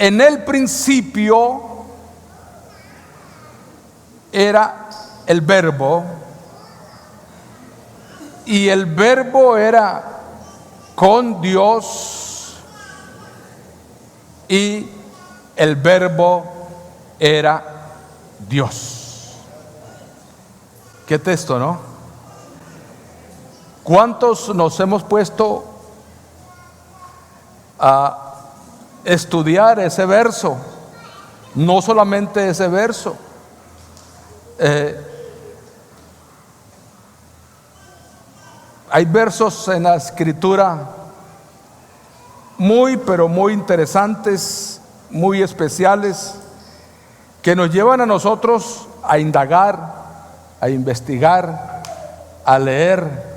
En el principio era el verbo, y el verbo era con Dios, y el verbo era Dios. ¿Qué texto, no? ¿Cuántos nos hemos puesto a estudiar ese verso? No solamente ese verso. Hay versos en la escritura muy, pero muy interesantes, muy especiales, que nos llevan a nosotros a indagar, a investigar, a leer,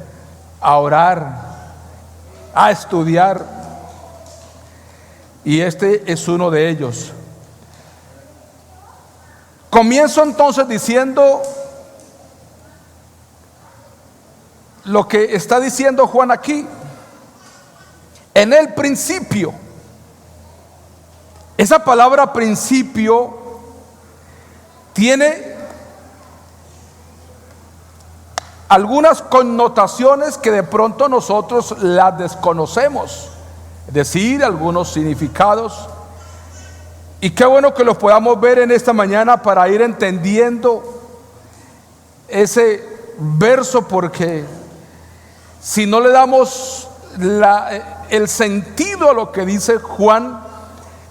a orar, a estudiar. Y este es uno de ellos. Comienzo entonces diciendo lo que está diciendo Juan aquí. En el principio. Esa palabra principio tiene algunas connotaciones que de pronto nosotros las desconocemos, es decir, algunos significados. Y qué bueno que los podamos ver en esta mañana para ir entendiendo ese verso, porque si no le damos el sentido a lo que dice Juan,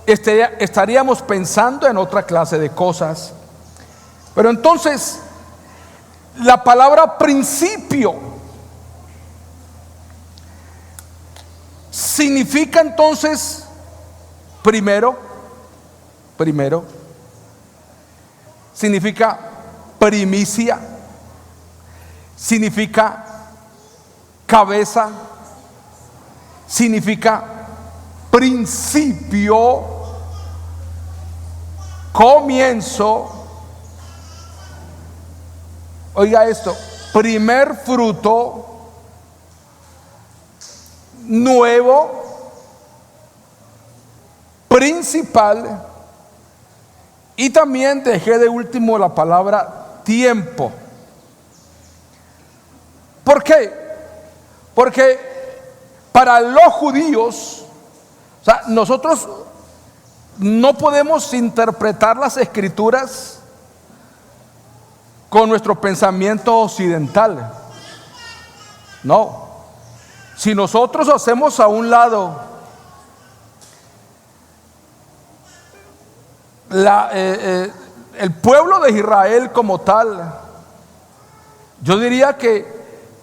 estaríamos pensando en otra clase de cosas. Pero entonces, la palabra principio significa entonces primero, significa primicia, significa cabeza, significa principio, comienzo. Oiga esto: primer fruto, nuevo, principal. Y también dejé de último la palabra tiempo. ¿Por qué? Porque para los judíos, o sea, nosotros no podemos interpretar las escrituras con nuestro pensamiento occidental. No. Si nosotros hacemos a un lado el pueblo de Israel como tal, yo diría que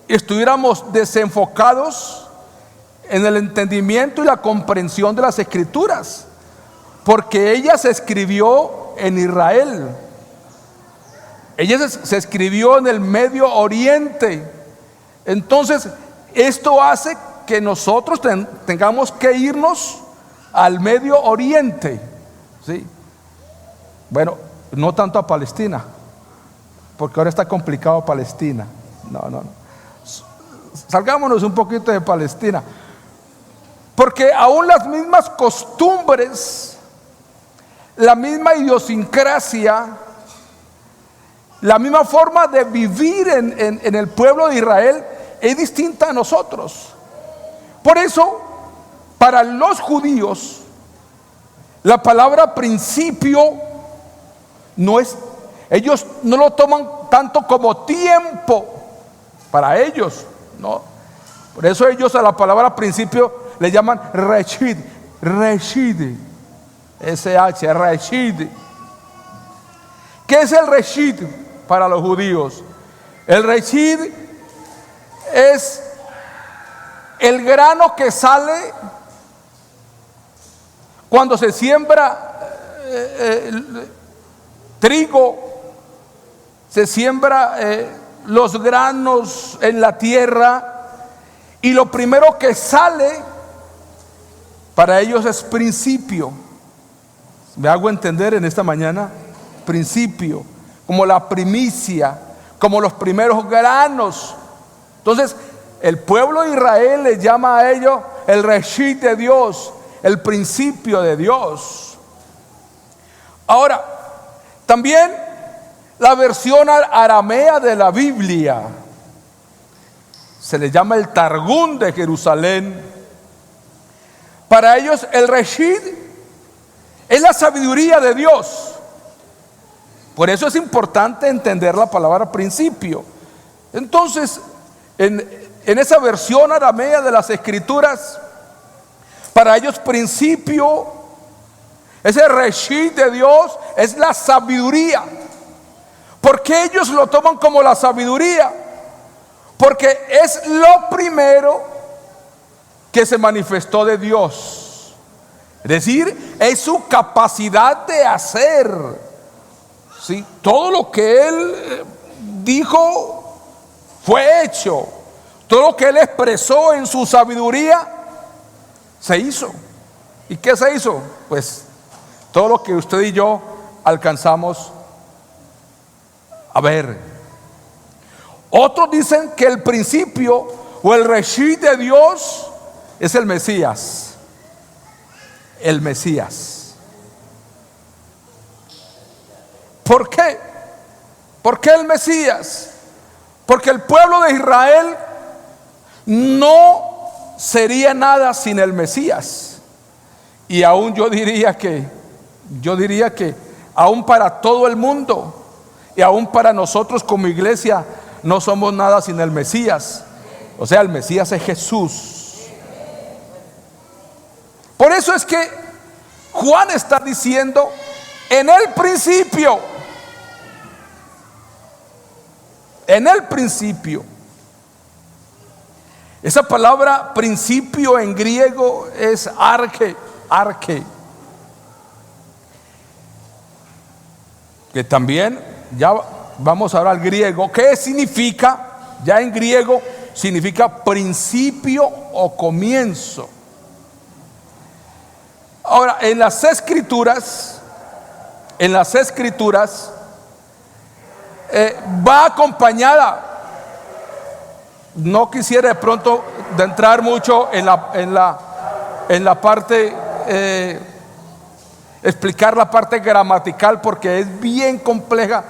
estuviéramos desenfocados en el entendimiento y la comprensión de las escrituras, porque ella se escribió en Israel, ella se escribió en el Medio Oriente. Entonces esto hace que nosotros tengamos que irnos al Medio Oriente, ¿sí? Bueno, no tanto a Palestina, porque ahora está complicado Palestina. No. Salgámonos un poquito de Palestina, porque aún las mismas costumbres, la misma idiosincrasia, la misma forma de vivir en el pueblo de Israel es distinta a nosotros. Por eso, para los judíos, la palabra principio ellos no lo toman tanto como tiempo para ellos, no. Por eso ellos a la palabra principio le llaman Reshid, SH, Reshid. ¿Qué es el Reshid para los judíos? El Reshid es el grano que sale cuando se siembra trigo, se siembra los granos en la tierra, y lo primero que sale para ellos es principio. ¿Me hago entender en esta mañana? Principio, como la primicia, como los primeros granos. Entonces el pueblo de Israel le llama a ellos el Reshit de Dios, el principio de Dios. Ahora, también la versión aramea de la Biblia se le llama el Targum de Jerusalén. Para ellos el Reshid es la sabiduría de Dios. Por eso es importante entender la palabra principio. Entonces, en esa versión aramea de las Escrituras, para ellos principio, ese Reshid de Dios es la sabiduría. ¿Por qué ellos lo toman como la sabiduría? Porque es lo primero que se manifestó de Dios. Es decir, es su capacidad de hacer. ¿Sí? Todo lo que Él dijo fue hecho. Todo lo que Él expresó en su sabiduría se hizo. ¿Y qué se hizo? Pues todo lo que usted y yo alcanzamos a ver. Otros dicen que el principio o el Reshid de Dios es el Mesías. El Mesías. ¿Por qué? ¿Por qué el Mesías? Porque el pueblo de Israel no sería nada sin el Mesías. Y aún yo diría que aún para todo el mundo y aún para nosotros como iglesia no somos nada sin el Mesías. O sea, el Mesías es Jesús. Por eso es que Juan está diciendo: en el principio. En el principio. Esa palabra principio en griego es arche, que también ya vamos a hablar griego. ¿Qué significa? Ya en griego significa principio o comienzo. Ahora, en las escrituras va acompañada. No quisiera de pronto de entrar mucho en la parte, explicar la parte gramatical, porque es bien compleja.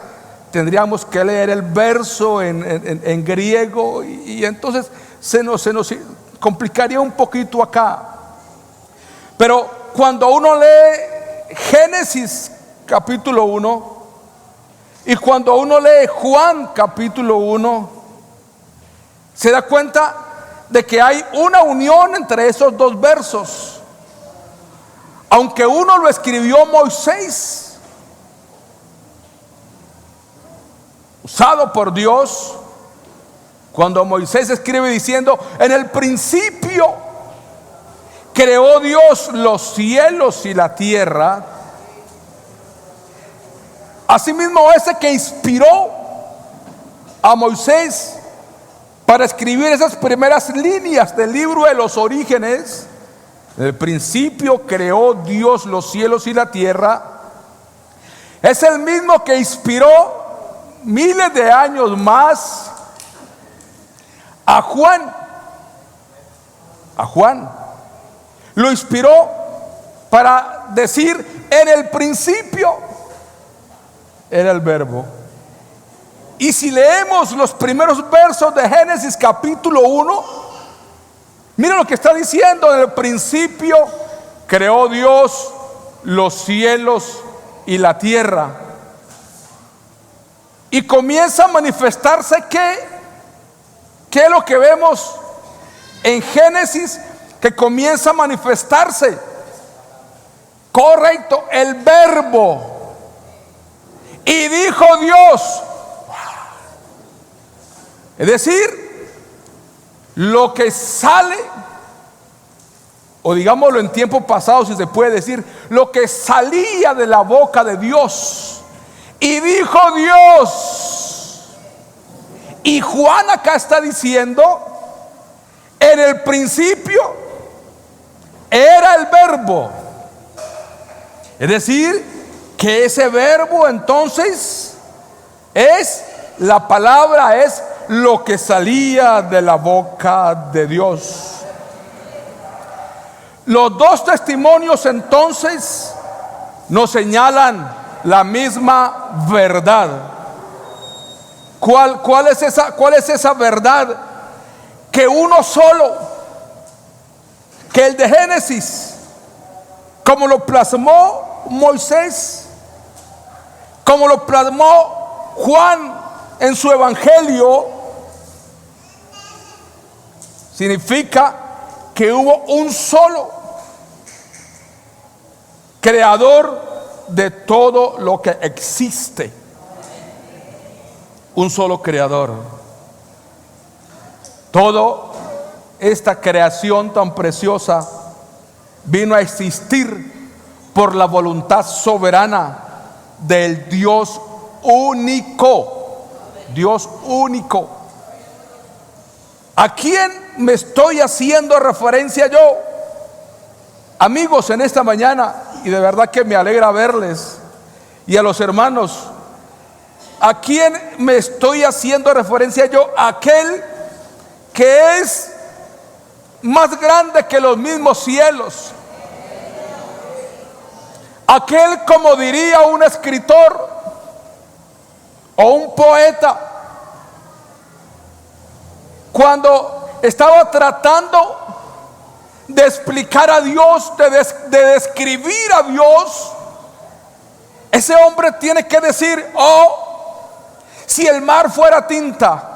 Tendríamos que leer el verso en griego y entonces se nos complicaría un poquito acá. Pero cuando uno lee Génesis capítulo 1 y cuando uno lee Juan capítulo 1, se da cuenta de que hay una unión entre esos dos versos. Aunque uno lo escribió Moisés, usado por Dios, cuando Moisés escribe diciendo: en el principio creó Dios los cielos y la tierra. Asimismo, ese que inspiró a Moisés para escribir esas primeras líneas del libro de los orígenes: en el principio creó Dios los cielos y la tierra, es el mismo que inspiró miles de años más a Juan. Lo inspiró para decir: en el principio era el verbo. Y si leemos los primeros versos de Génesis capítulo 1, miren lo que está diciendo: en el principio creó Dios los cielos y la tierra. Y comienza a manifestarse ¿qué es lo que vemos en Génesis? Que comienza a manifestarse, correcto, el verbo. Y dijo Dios. Es decir, lo que sale, o digámoslo en tiempo pasado, si se puede decir, lo que salía de la boca de Dios. Y dijo Dios. Y Juan acá está diciendo: en el principio era el verbo. Es decir, que ese verbo entonces es la palabra, es lo que salía de la boca de Dios. Los dos testimonios entonces nos señalan la misma verdad. ¿Cuál es esa verdad? Que uno solo, que el de Génesis, como lo plasmó Moisés, como lo plasmó Juan en su evangelio, significa que hubo un solo creador de todo lo que existe. Un solo creador. Toda esta creación tan preciosa vino a existir por la voluntad soberana del Dios único. Dios único. ¿A quién me estoy haciendo referencia yo? Amigos, en esta mañana, y de verdad que me alegra verles, y a los hermanos, ¿a quién me estoy haciendo referencia yo? Aquel que es más grande que los mismos cielos. Aquel, como diría un escritor o un poeta, cuando estaba tratando de explicar a Dios, de describir a Dios, ese hombre tiene que decir: oh, si el mar fuera tinta,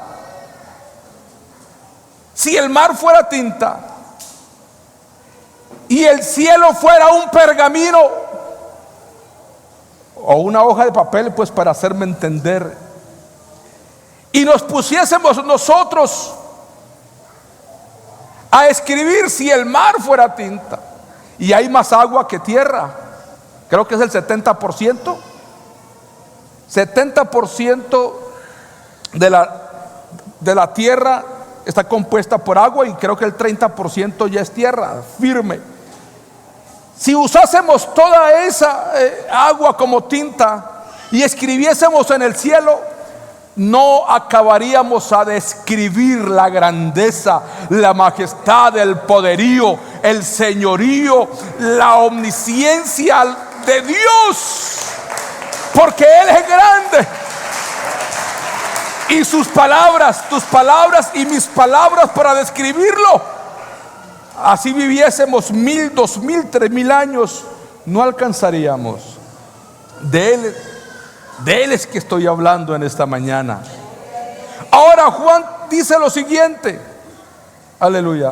si el mar fuera tinta y el cielo fuera un pergamino o una hoja de papel, pues para hacerme entender, y nos pusiésemos nosotros a escribir, si el mar fuera tinta y hay más agua que tierra, creo que es el 70%. 70% de la tierra está compuesta por agua, y creo que el 30% ya es tierra firme. Si usásemos toda esa agua como tinta y escribiésemos en el cielo, no acabaríamos a describir la grandeza, la majestad, el poderío, el señorío, la omnisciencia de Dios, porque Él es grande. Y sus palabras, tus palabras y mis palabras para describirlo, así viviésemos 1000, 2000, 3000 años, no alcanzaríamos. De Él es que estoy hablando en esta mañana. Ahora Juan dice lo siguiente, aleluya: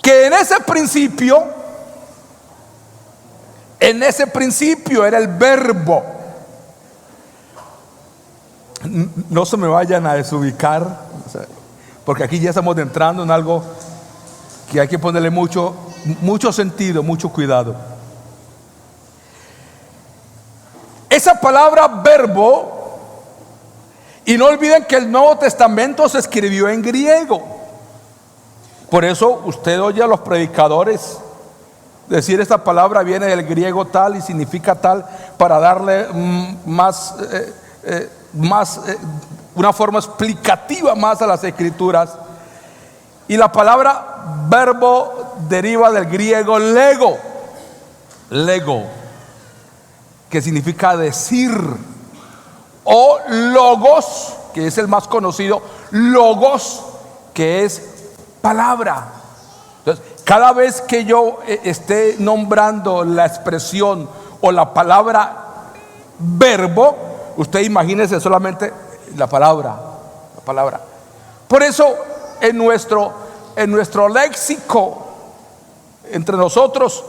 que en ese principio era el verbo. No se me vayan a desubicar, porque aquí ya estamos entrando en algo que hay que ponerle mucho sentido, mucho cuidado. Esa palabra verbo, y no olviden que el Nuevo Testamento se escribió en griego. Por eso usted oye a los predicadores decir: esta palabra viene del griego tal y significa tal, para darle una forma explicativa más a las escrituras. Y la palabra verbo deriva del griego lego, que significa decir, o logos, que es el más conocido, logos, que es palabra. Entonces, cada vez que yo esté nombrando la expresión o la palabra verbo, usted imagínese solamente la palabra. Por eso en nuestro léxico, entre nosotros,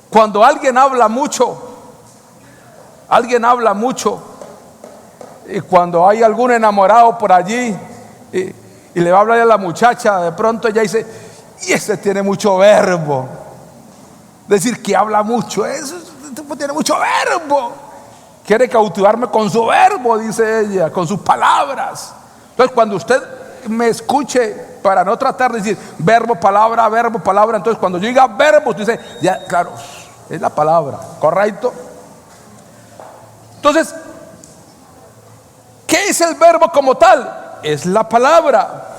cuando alguien habla mucho, y cuando hay algún enamorado por allí y le va a hablar a la muchacha, de pronto ella dice: y ese tiene mucho verbo. Decir que habla mucho, ese tipo tiene mucho verbo, quiere cautivarme con su verbo, dice ella, con sus palabras. Entonces, cuando usted me escuche, para no tratar de decir verbo, palabra, entonces cuando yo diga verbo, dice: ya, claro, es la palabra, correcto. Entonces, ¿qué es el verbo como tal? Es la palabra,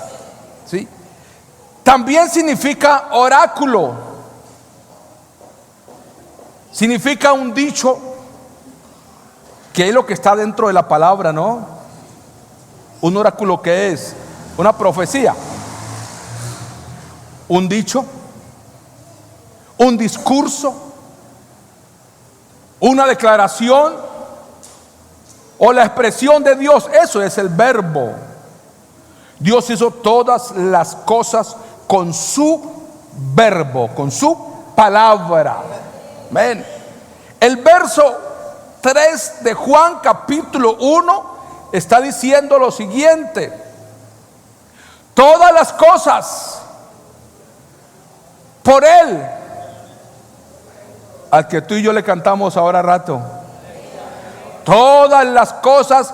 ¿sí? También significa oráculo. significa un dicho, que es lo que está dentro de la palabra, ¿no? Un oráculo, ¿qué es? Una profecía, un dicho, un discurso, una declaración o la expresión de Dios. Eso es el verbo. Dios hizo todas las cosas con su verbo, con su palabra. Amén. El verso 3 de Juan capítulo 1 está diciendo lo siguiente: todas las cosas por Él, al que tú y yo le cantamos ahora rato, todas las cosas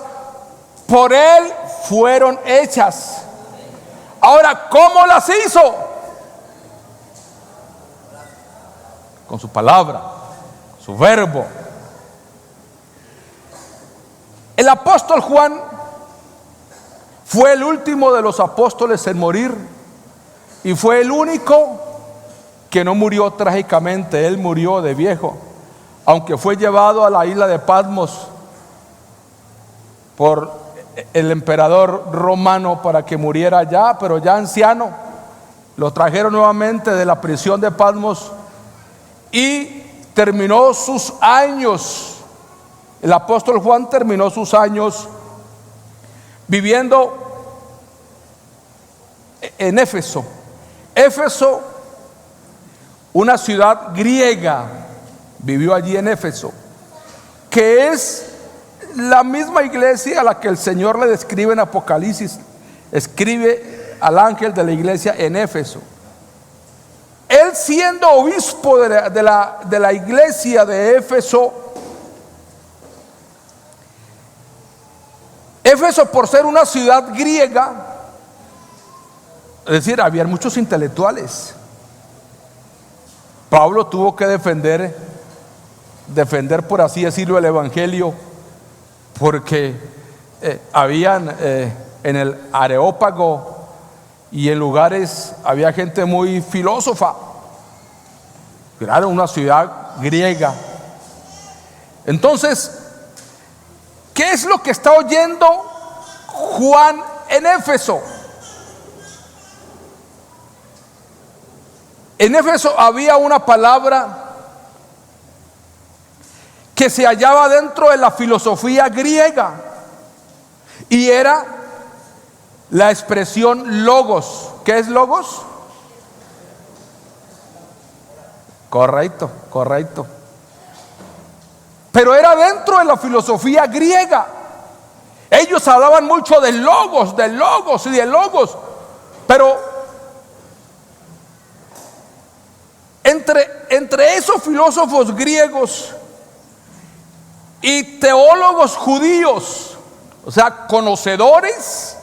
por Él fueron hechas. Ahora, ¿cómo las hizo? Con su palabra, su verbo. El apóstol Juan fue el último de los apóstoles en morir y fue el único que no murió trágicamente. Él murió de viejo, aunque fue llevado a la isla de Patmos por el emperador romano para que muriera allá, pero ya anciano. Lo trajeron nuevamente de la prisión de Patmos y terminó sus años. El apóstol Juan terminó sus años viviendo en Éfeso. Éfeso, una ciudad griega, vivió allí en Éfeso, que es la misma iglesia a la que el Señor le describe en Apocalipsis. Escribe al ángel de la iglesia en Éfeso. Él, siendo obispo de la iglesia de Éfeso, Éfeso, por ser una ciudad griega, es decir, había muchos intelectuales. Pablo tuvo que defender, por así decirlo, el evangelio, porque habían en el Areópago y en lugares había gente muy filósofa. Era una ciudad griega. Entonces, ¿qué es lo que está oyendo Juan en Éfeso? En Éfeso había una palabra que se hallaba dentro de la filosofía griega y era la expresión logos. ¿Qué es logos? Correcto. Pero era dentro de la filosofía griega. Ellos hablaban mucho de logos y de logos. Pero entre esos filósofos griegos y teólogos judíos, o sea, conocedores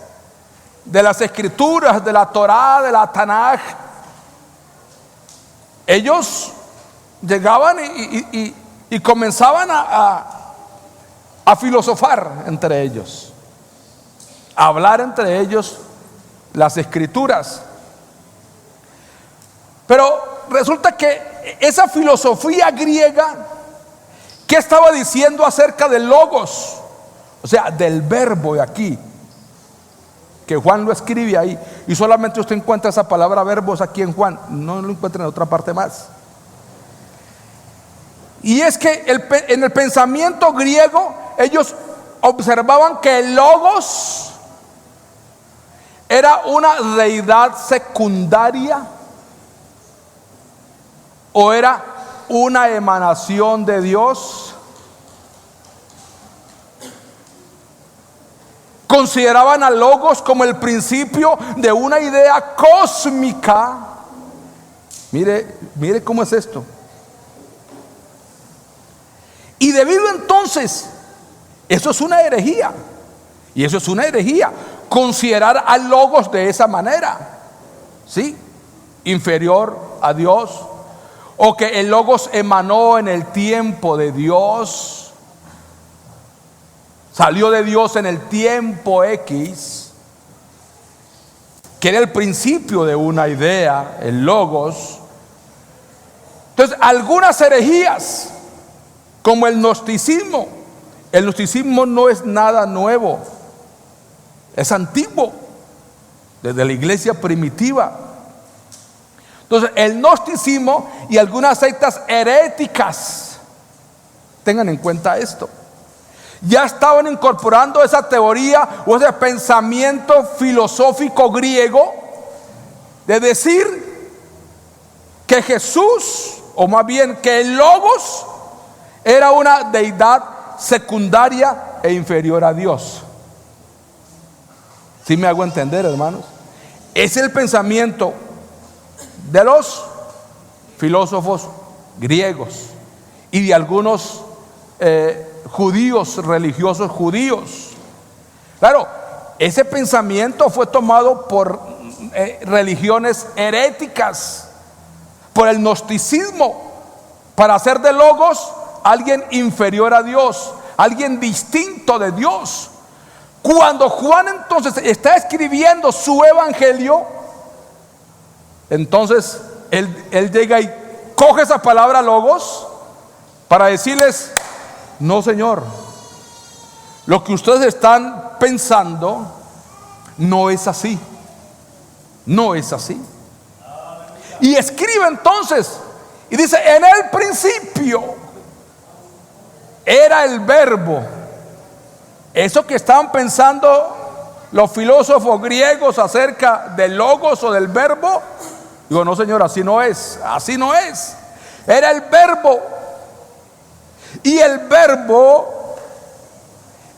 de las escrituras, de la Torá, de la Tanaj, ellos llegaban y comenzaban a filosofar entre ellos, a hablar entre ellos las escrituras. Pero resulta que esa filosofía griega, ¿qué estaba diciendo acerca del logos? O sea, del verbo de aquí, que Juan lo escribe ahí, y solamente usted encuentra esa palabra verbos aquí en Juan, no lo encuentra en otra parte más. Y es que en el pensamiento griego ellos observaban que el logos era una deidad secundaria o era una emanación de Dios. Consideraban a logos como el principio de una idea cósmica. Mire cómo es esto. Y debido entonces, eso es una herejía. Y eso es una herejía, considerar a logos de esa manera, ¿sí? Inferior a Dios, o que el logos emanó en el tiempo de Dios, salió de Dios en el tiempo X, que era el principio de una idea, el logos. Entonces, algunas herejías como el gnosticismo. El gnosticismo no es nada nuevo, es antiguo, desde la iglesia primitiva. Entonces, el gnosticismo y algunas sectas heréticas, tengan en cuenta esto, ya estaban incorporando esa teoría o ese pensamiento filosófico griego de decir que Jesús, o más bien que el Logos, era una deidad secundaria e inferior a Dios. ¿Sí me hago entender, hermanos? Es el pensamiento de los filósofos griegos y de algunos judíos, religiosos judíos. Claro, ese pensamiento fue tomado por religiones heréticas, por el gnosticismo, para hacer de Logos alguien inferior a Dios, alguien distinto de Dios. Cuando Juan entonces está escribiendo su evangelio, entonces él llega y coge esa palabra Logos para decirles: no, Señor, lo que ustedes están pensando no es así, no es así. Y escribe entonces y dice: en el principio era el verbo. Eso que estaban pensando los filósofos griegos acerca del Logos o del verbo, digo, no, Señor, así no es, así no es. Era el verbo, y el verbo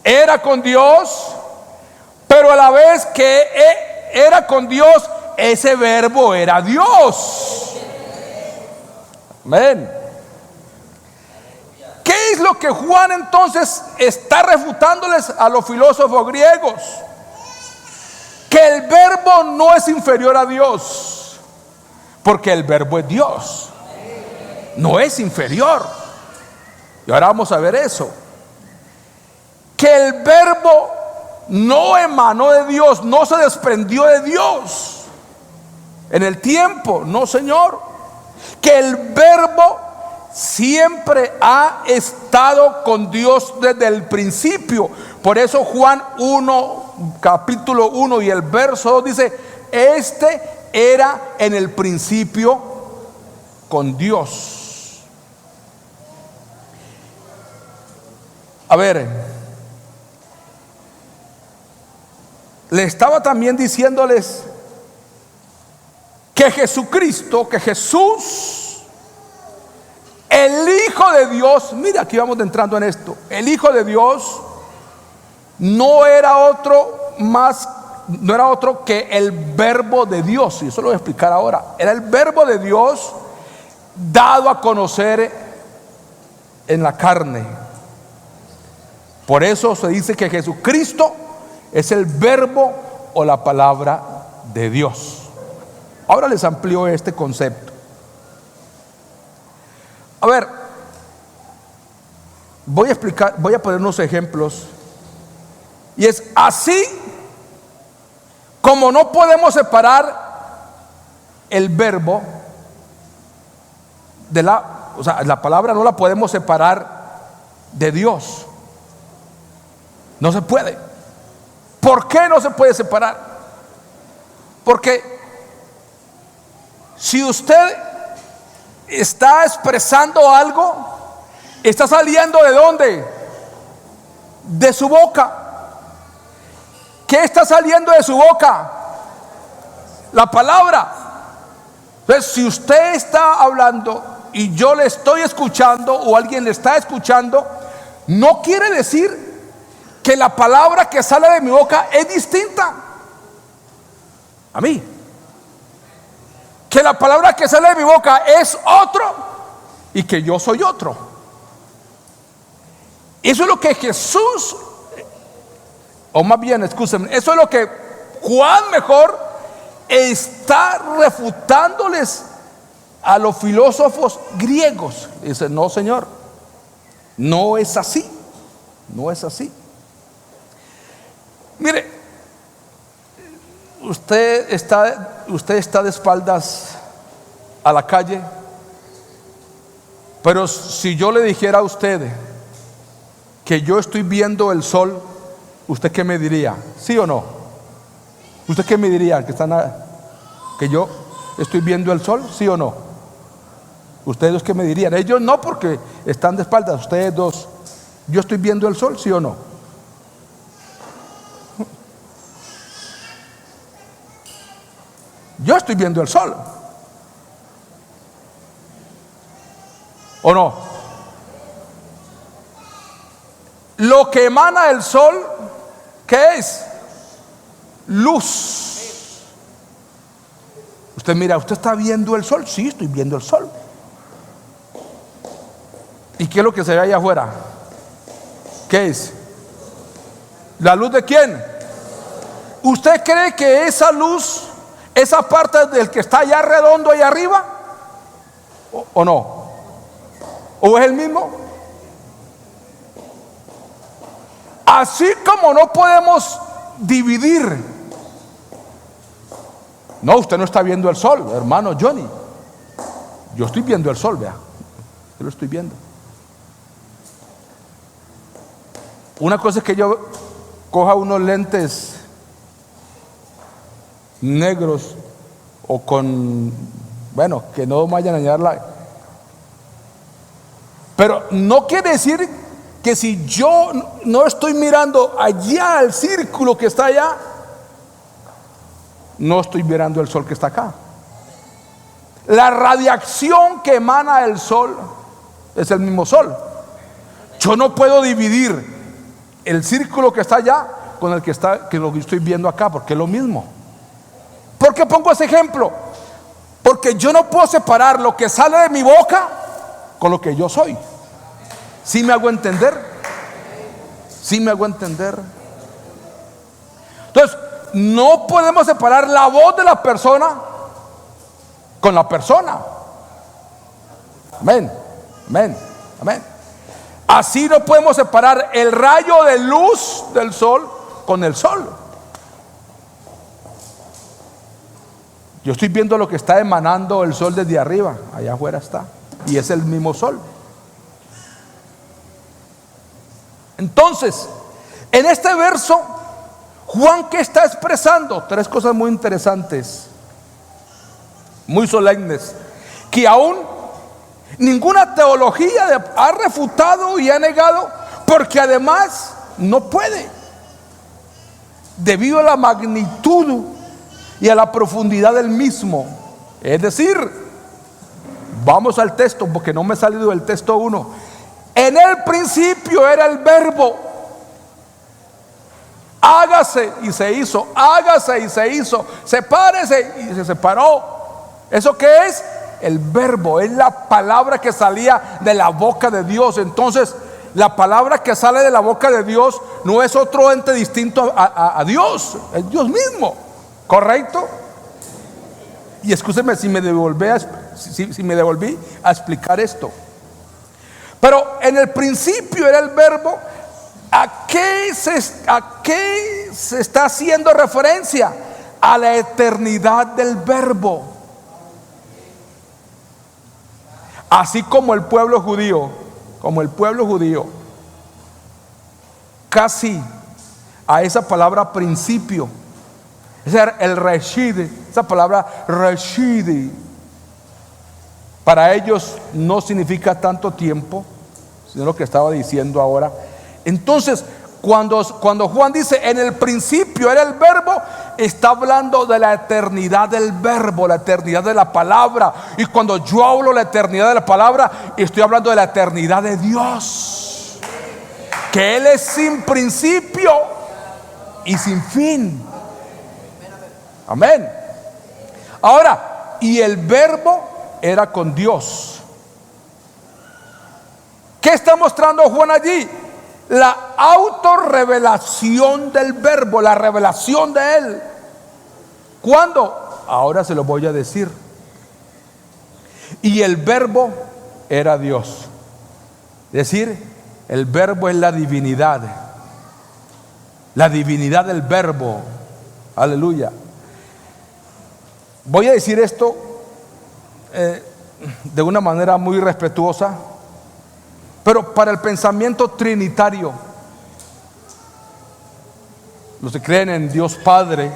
era con Dios, pero a la vez que era con Dios, ese verbo era Dios. Amén. ¿Qué es lo que Juan entonces está refutándoles a los filósofos griegos? Que el verbo no es inferior a Dios, porque el verbo es Dios, no es inferior. Y ahora vamos a ver eso, que el verbo no emanó de Dios, no se desprendió de Dios en el tiempo, no, Señor. Que el verbo siempre ha estado con Dios desde el principio. Por eso Juan 1, capítulo 1 y el verso 2 dice: este era en el principio con Dios. A ver, le estaba también diciéndoles que Jesucristo, que Jesús, el Hijo de Dios, mira, aquí vamos entrando en esto, el Hijo de Dios no era otro que el verbo de Dios. Y eso lo voy a explicar ahora. Era el verbo de Dios dado a conocer en la carne. Por eso se dice que Jesucristo es el verbo o la palabra de Dios. Ahora les amplío este concepto. A ver, voy a poner unos ejemplos. Y es así como no podemos separar el verbo de la palabra no la podemos separar de Dios. No se puede. ¿Por qué no se puede separar? Porque si usted está expresando algo, está saliendo ¿de dónde? De su boca. ¿Qué está saliendo de su boca? La palabra. Entonces, si usted está hablando y yo le estoy escuchando o alguien le está escuchando, no quiere decir que la palabra que sale de mi boca es distinta a mí, que la palabra que sale de mi boca es otro y que yo soy otro. Eso es lo que Jesús, o más bien, escúchenme, eso es lo que Juan mejor está refutándoles a los filósofos griegos. Dice: no, Señor, no es así, no es así. Mire, usted está de espaldas a la calle Pero si yo le dijera a usted que yo estoy viendo el sol, ¿usted qué me diría? ¿Sí o no? ¿Usted qué me diría? Que yo estoy viendo el sol, ¿sí o no? ¿Ustedes dos qué me dirían? Ellos no, porque están de espaldas. Ustedes dos, ¿yo estoy viendo el sol, sí o no? Yo estoy viendo el sol, ¿o no? Lo que emana el sol, ¿qué es? Luz. Usted mira, ¿usted está viendo el sol? Sí, estoy viendo el sol. ¿Y qué es lo que se ve allá afuera? ¿Qué es? ¿La luz de quién? ¿Usted cree que esa luz, esa parte del que está allá redondo allá arriba, o no? ¿O es el mismo? Así como no podemos dividir. No, usted no está viendo el sol, hermano Johnny. Yo estoy viendo el sol, vea. Yo lo estoy viendo. Una cosa es que yo coja unos lentes negros o con, bueno, que no vayan a dañar la. Pero no quiere decir que si yo no estoy mirando allá al círculo que está allá, no estoy mirando el sol que está acá. La radiación que emana el sol es el mismo sol. Yo no puedo dividir el círculo que está allá con el que está, que lo que estoy viendo acá, porque es lo mismo. ¿Por qué pongo ese ejemplo? Porque yo no puedo separar lo que sale de mi boca con lo que yo soy. ¿Sí me hago entender? ¿Sí me hago entender? Entonces, no podemos separar la voz de la persona con la persona. Amén, amén, amén. Así no podemos separar el rayo de luz del sol con el sol. Yo estoy viendo lo que está emanando el sol desde arriba, allá afuera está, y es el mismo sol. Entonces, en este verso, Juan, ¿qué está expresando? Tres cosas muy interesantes, muy solemnes, que aún ninguna teología ha refutado y ha negado, porque además no puede, debido a la magnitud y a la profundidad del mismo. Es decir, vamos al texto, porque no me he salido del texto 1. En el principio era el verbo. Hágase y se hizo, hágase y se hizo, sepárese y se separó. ¿Eso qué es? El verbo, es la palabra que salía de la boca de Dios. Entonces, la palabra que sale de la boca de Dios no es otro ente distinto a Dios, es Dios mismo, ¿correcto? Y escúcheme si me devolví a explicar esto. Pero en el principio era el verbo. ¿A qué se está haciendo referencia? A la eternidad del verbo. Así como el pueblo judío, casi a esa palabra principio, el reshid, esa palabra reshid, para ellos no significa tanto tiempo, sino lo que estaba diciendo ahora. Entonces, cuando Juan dice en el principio era el verbo, está hablando de la eternidad del verbo, la eternidad de la palabra. Y cuando yo hablo de la eternidad de la palabra, estoy hablando de la eternidad de Dios, que Él es sin principio y sin fin. Amén. Ahora, y el verbo era con Dios. ¿Qué está mostrando Juan allí? La autorrevelación del verbo, la revelación de Él. ¿Cuándo? Ahora se lo voy a decir. Y el verbo era Dios. Es decir, el verbo es la divinidad. La divinidad del verbo. Aleluya. Voy a decir esto de una manera muy respetuosa. Pero para el pensamiento trinitario, los que creen en Dios Padre,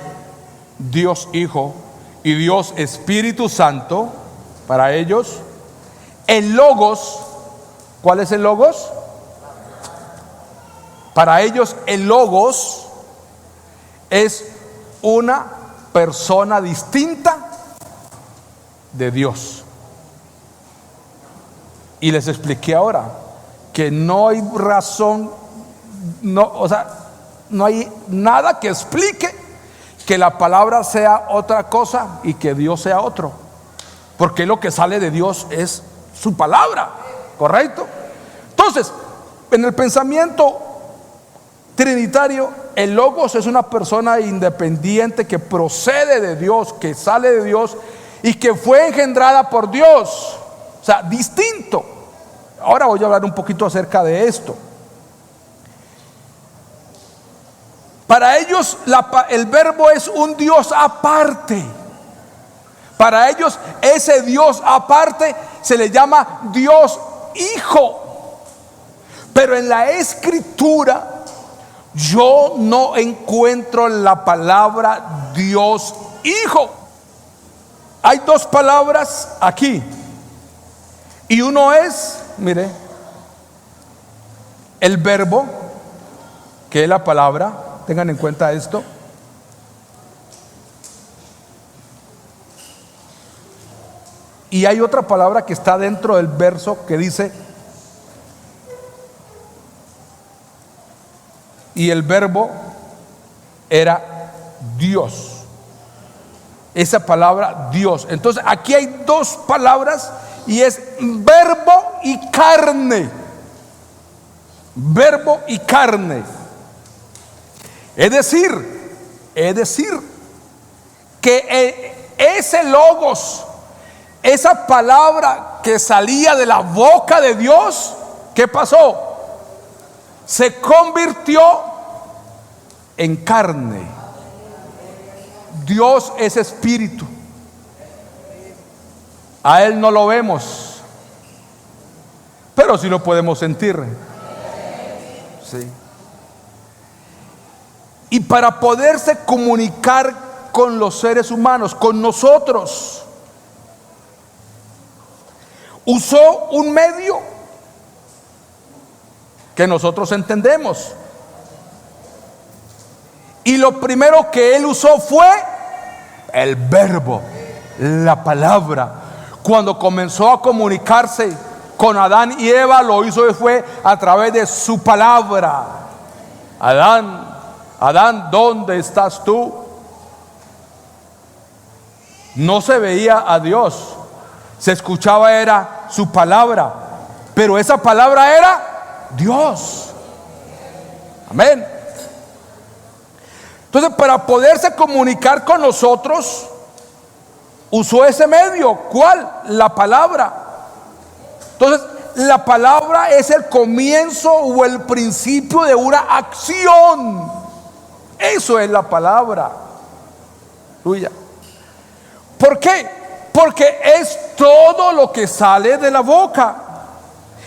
Dios Hijo y Dios Espíritu Santo, para ellos el Logos, ¿cuál es el Logos? Para ellos el Logos es una persona distinta de Dios. Y les expliqué ahora que no hay razón, no hay nada que explique que la palabra sea otra cosa y que Dios sea otro, porque lo que sale de Dios es su palabra, ¿correcto? Entonces, en el pensamiento trinitario, el Logos es una persona independiente que procede de Dios, que sale de Dios y que fue engendrada por Dios, o sea, distinto. Ahora voy a hablar un poquito acerca de esto. Para ellos el Verbo es un Dios aparte. Para ellos ese Dios aparte se le llama Dios Hijo. Pero en la Escritura yo no encuentro la palabra Dios Hijo. Hay dos palabras aquí. Y uno es, mire, el Verbo, que es la palabra. Tengan en cuenta esto. Y hay otra palabra que está dentro del verso que dice: y el Verbo era Dios. Esa palabra Dios. Entonces aquí hay dos palabras y es verbo y carne. Verbo y carne. Es decir que ese Logos, esa palabra que salía de la boca de Dios, ¿qué pasó? Se convirtió en carne. Dios es espíritu. A Él no lo vemos, pero sí lo podemos sentir. Sí. Y para poderse comunicar con los seres humanos, con nosotros, usó un medio que nosotros entendemos. Y lo primero que Él usó fue el Verbo, la palabra. Cuando comenzó a comunicarse con Adán y Eva, lo hizo fue a través de su palabra. Adán, ¿dónde estás tú? No se veía a Dios, se escuchaba era su palabra, pero esa palabra era Dios. Amén. Entonces, para poderse comunicar con nosotros, usó ese medio. ¿Cuál? La palabra. Entonces, la palabra es el comienzo o el principio de una acción. Eso es la palabra. Aleluya. ¿Por qué? Porque es todo lo que sale de la boca.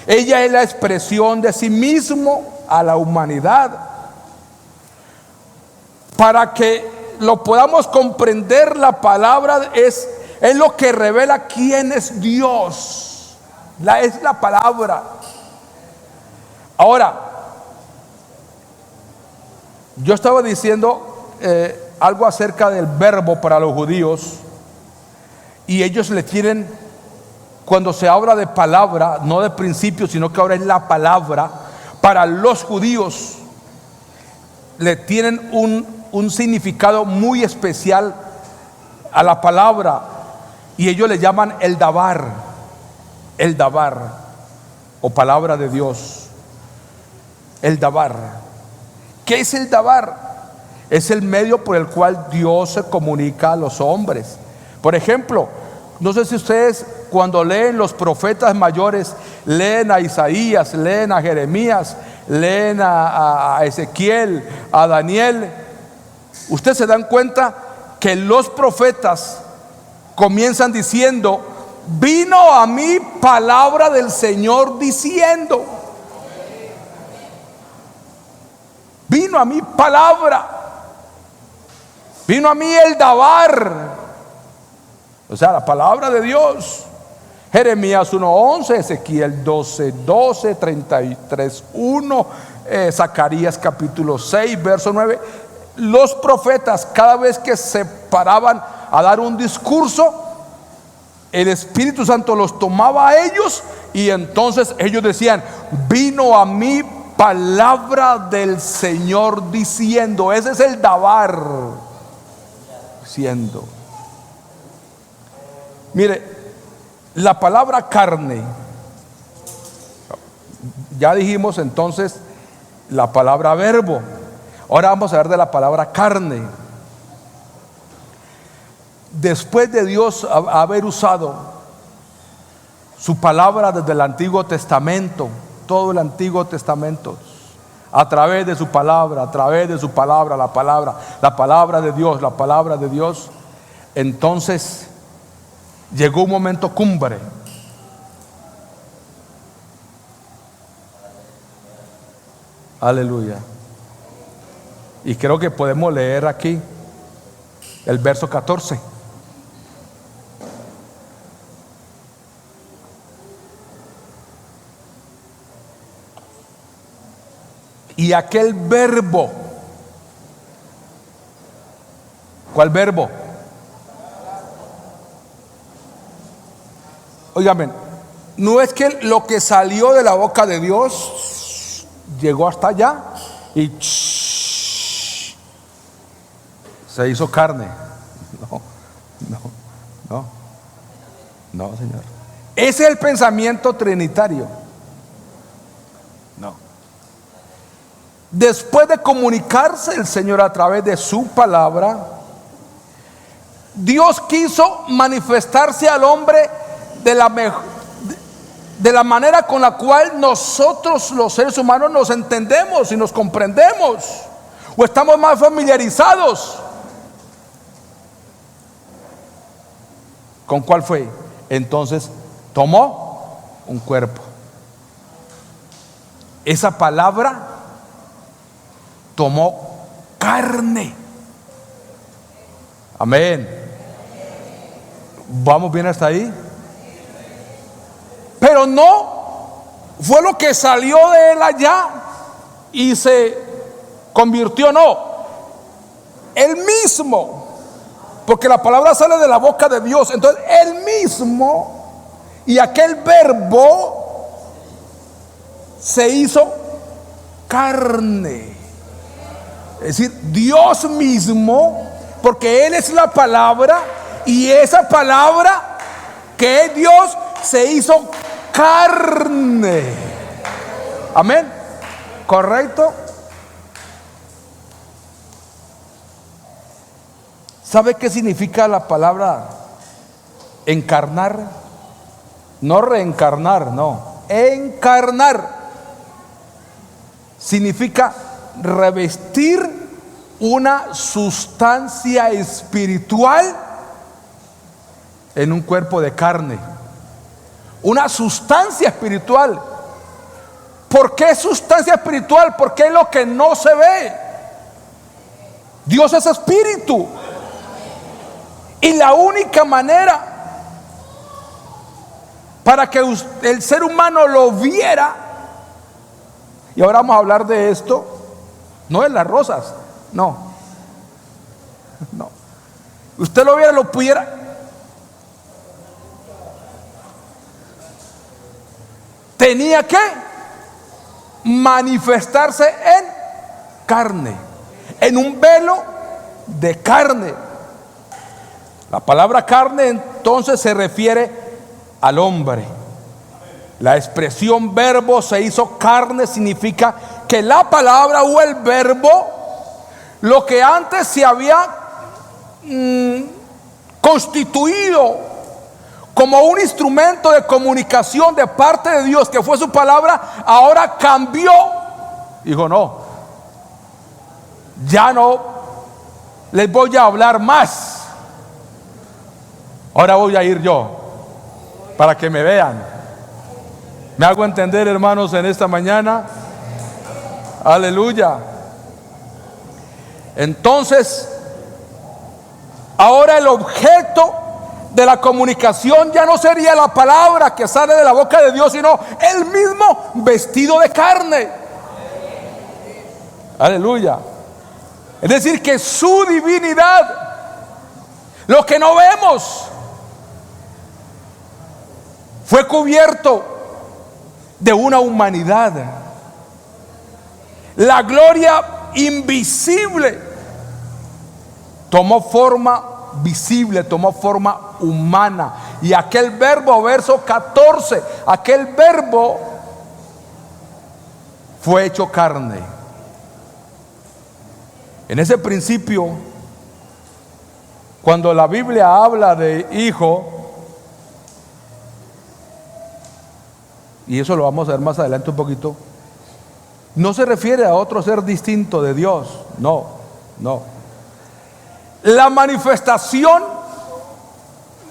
Ella es la expresión de sí mismo a la humanidad. Para que lo podamos comprender, la palabra es lo que revela quién es Dios. Es la palabra. Ahora, yo estaba diciendo algo acerca del verbo para los judíos, y ellos le tienen, cuando se habla de palabra, no de principio, sino que ahora es la palabra, para los judíos le tienen un significado muy especial a la palabra, y ellos le llaman el dabar o palabra de Dios. El dabar. ¿Qué es el dabar? Es el medio por el cual Dios se comunica a los hombres. Por ejemplo, no sé si ustedes cuando leen los profetas mayores, leen a Isaías, leen a Jeremías, leen a Ezequiel, a Daniel, ustedes se dan cuenta que los profetas comienzan diciendo: vino a mí palabra del Señor diciendo. vino a mí palabra, vino a mí el Dabar, o sea, la palabra de Dios. Jeremías 1:11, Ezequiel 12:12, 33:1, Zacarías capítulo 6, verso 9. Los profetas, cada vez que se paraban a dar un discurso, el Espíritu Santo los tomaba a ellos y entonces ellos decían: vino a mí palabra del Señor diciendo. Ese es el Dabar, diciendo. Mire, la palabra carne, ya dijimos entonces la palabra verbo. Ahora vamos a ver de la palabra carne. Después de Dios haber usado su palabra desde el Antiguo Testamento, todo el Antiguo Testamento, a través de su palabra, a través de su palabra, la palabra de Dios, la palabra de Dios, entonces llegó un momento cumbre. Aleluya. Y creo que podemos leer aquí el verso 14. Y aquel verbo, ¿cuál verbo? Óigame, no es que lo que salió de la boca de Dios llegó hasta allá y se hizo carne. No, Señor. Ese es el pensamiento trinitario. No. Después de comunicarse el Señor a través de su palabra, Dios quiso manifestarse al hombre de la manera con la cual nosotros los seres humanos nos entendemos y nos comprendemos, o estamos más familiarizados. ¿Con cuál fue? Entonces tomó un cuerpo. Esa palabra tomó carne. Amén. ¿Vamos bien hasta ahí? Pero no fue lo que salió de él allá y se convirtió, no. Él mismo, porque la palabra sale de la boca de Dios. Entonces él mismo y aquel verbo se hizo carne. Es decir, Dios mismo, porque Él es la palabra, y esa palabra que es Dios se hizo carne. Amén. ¿Correcto? ¿Sabe qué significa la palabra encarnar? No reencarnar, no. Encarnar significa revestir una sustancia espiritual en un cuerpo de carne. Una sustancia espiritual. ¿Por qué sustancia espiritual? Porque es lo que no se ve. Dios es espíritu. Y la única manera para que el ser humano lo viera, y ahora vamos a hablar de esto, no de las rosas, no. Usted lo viera, lo pudiera. Tenía que manifestarse en carne, en un velo de carne. La palabra carne entonces se refiere al hombre. La expresión verbo se hizo carne significa que la palabra o el verbo, lo que antes se había constituido como un instrumento de comunicación de parte de Dios, que fue su palabra, ahora cambió. Dijo: no, ya no les voy a hablar más. Ahora voy a ir yo para que me vean. ¿Me hago entender, hermanos, en esta mañana? Aleluya. Entonces, ahora el objeto de la comunicación ya no sería la palabra que sale de la boca de Dios, sino el mismo vestido de carne. Aleluya. Es decir, que su divinidad, lo que no vemos, fue cubierto de una humanidad. La gloria invisible tomó forma visible, tomó forma humana. Y aquel verbo, verso 14, aquel verbo fue hecho carne. En ese principio, cuando la Biblia habla de hijo, y eso lo vamos a ver más adelante un poquito, no se refiere a otro ser distinto de Dios. No, no. La manifestación,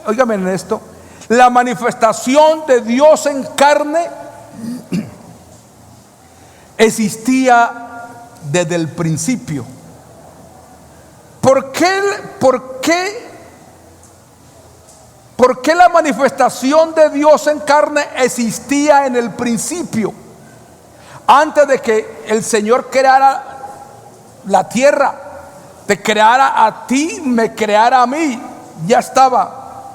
óigame en esto, la manifestación de Dios en carne existía desde el principio. ¿Por qué la manifestación de Dios en carne existía en el principio? Antes de que el Señor creara la tierra, te creara a ti, me creara a mí, ya estaba.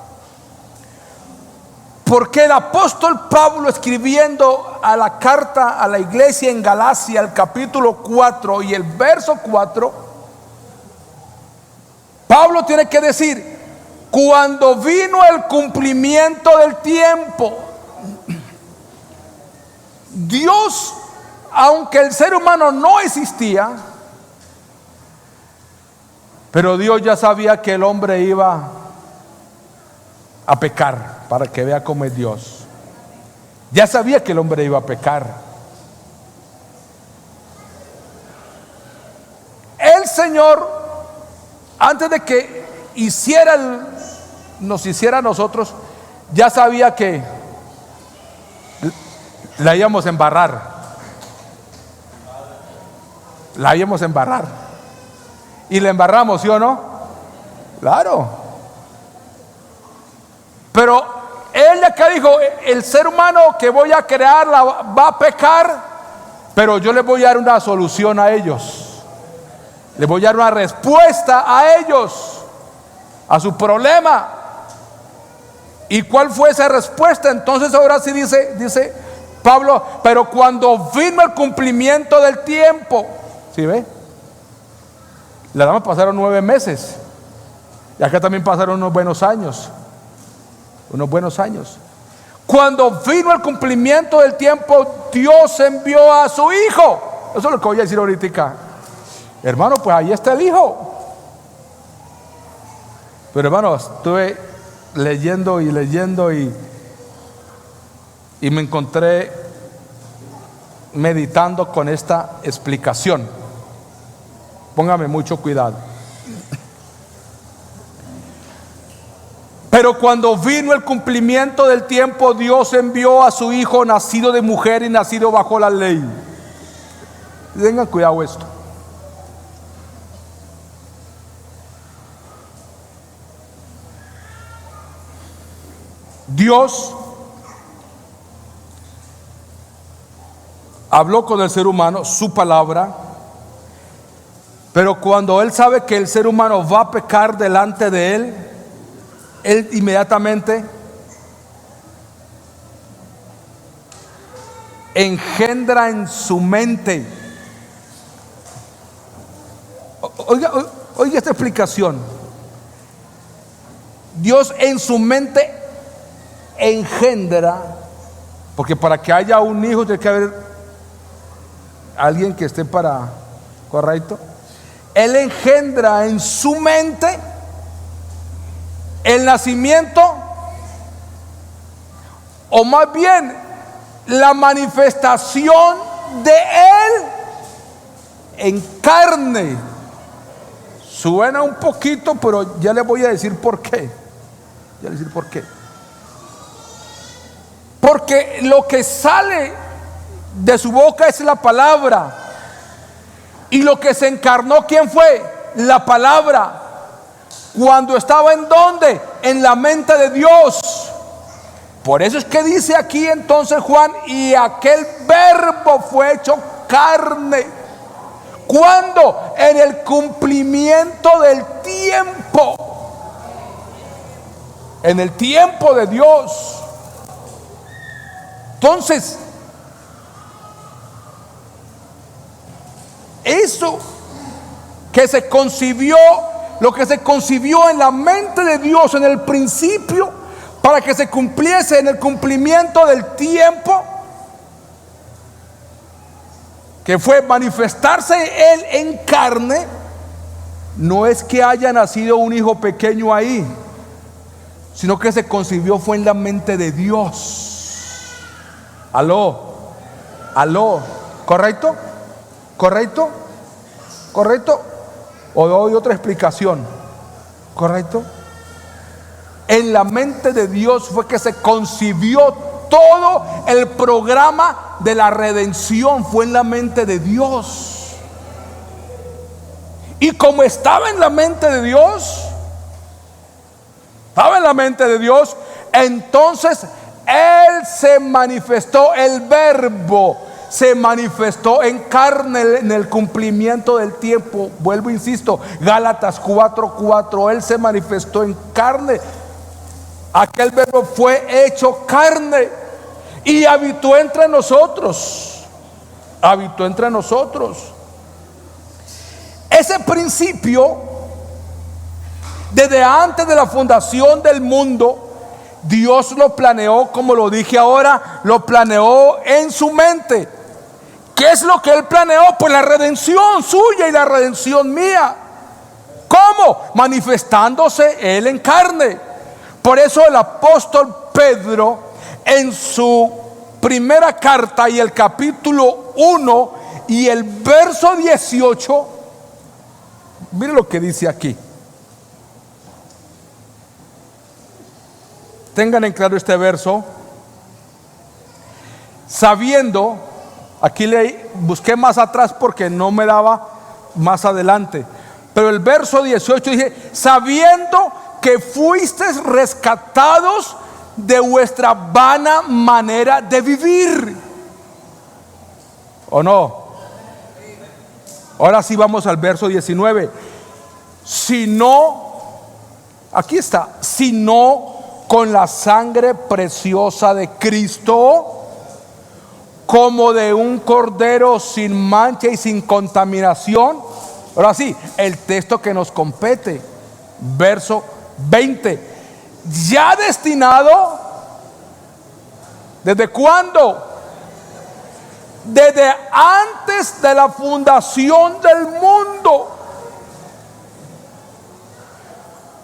Porque el apóstol Pablo, escribiendo a la carta a la iglesia en Galacia, el capítulo 4 y el verso 4, Pablo tiene que decir: cuando vino el cumplimiento del tiempo, Dios, aunque el ser humano no existía, pero Dios ya sabía que el hombre iba a pecar, para que vea cómo es Dios. Ya sabía que el hombre iba a pecar. El Señor, antes de que nos hiciera a nosotros, ya sabía que la íbamos a embarrar. La íbamos a embarrar. Y la embarramos, ¿sí o no? Claro. Pero Él acá dijo: el ser humano que voy a crear va a pecar, pero yo les voy a dar una solución a ellos. Les voy a dar una respuesta a ellos, a su problema. ¿Y cuál fue esa respuesta? Entonces ahora sí dice Pablo: pero cuando vino el cumplimiento del tiempo, ¿sí ve? La dama pasaron 9 meses. Y acá también pasaron unos buenos años. Unos buenos años. Cuando vino el cumplimiento del tiempo, Dios envió a su hijo. Eso es lo que voy a decir ahorita. Hermano, pues ahí está el hijo. Pero hermano, estuve leyendo y me encontré meditando con esta explicación. Póngame mucho cuidado. Pero cuando vino el cumplimiento del tiempo, Dios envió a su hijo, nacido de mujer y nacido bajo la ley. Tengan cuidado esto. Dios habló con el ser humano, su palabra. Pero cuando Él sabe que el ser humano va a pecar delante de Él inmediatamente engendra en su mente. Oiga esta explicación. Dios en su mente engendra, porque para que haya un hijo tiene que haber alguien que esté para, ¿correcto? Él engendra en su mente el nacimiento, o más bien la manifestación de Él en carne. Suena un poquito, pero ya les voy a decir por qué. Ya les voy a decir por qué. Porque lo que sale de su boca es la palabra. Y lo que se encarnó, ¿quién fue? la palabra. Cuando estaba ¿en dónde? En la mente de Dios. Por eso es que dice aquí entonces Juan, y aquel verbo fue hecho carne. ¿Cuándo? En el cumplimiento del tiempo. En el tiempo de Dios. Entonces, eso que se concibió, lo que se concibió en la mente de Dios en el principio, para que se cumpliese en el cumplimiento del tiempo, que fue manifestarse Él en carne, no es que haya nacido un hijo pequeño ahí, sino que se concibió fue en la mente de Dios. Aló, ¿correcto? ¿O doy otra explicación? ¿Correcto? En la mente de Dios fue que se concibió todo el programa de la redención, fue en la mente de Dios. Y como estaba en la mente de Dios, entonces Él se manifestó, el verbo se manifestó en carne en el cumplimiento del tiempo. Vuelvo, insisto, Gálatas 4:4, Él se manifestó en carne. Aquel verbo fue hecho carne y habitó entre nosotros. Ese principio, desde antes de la fundación del mundo, Dios lo planeó, como lo dije ahora, lo planeó en su mente. ¿Qué es lo que Él planeó? Pues la redención suya y la redención mía. ¿Cómo? Manifestándose Él en carne. Por eso el apóstol Pedro, en su primera carta y el capítulo 1 y el verso 18, mire lo que dice aquí. Tengan en claro este verso. Sabiendo, aquí le busqué más atrás porque no me daba más adelante, pero el verso 18 dice: sabiendo que fuisteis rescatados de vuestra vana manera de vivir. ¿O no? Ahora sí vamos al verso 19. Si no, aquí está, si no con la sangre preciosa de Cristo, como de un cordero sin mancha y sin contaminación. Ahora sí, el texto que nos compete, verso 20, ya destinado, ¿desde cuándo? Desde antes de la fundación del mundo,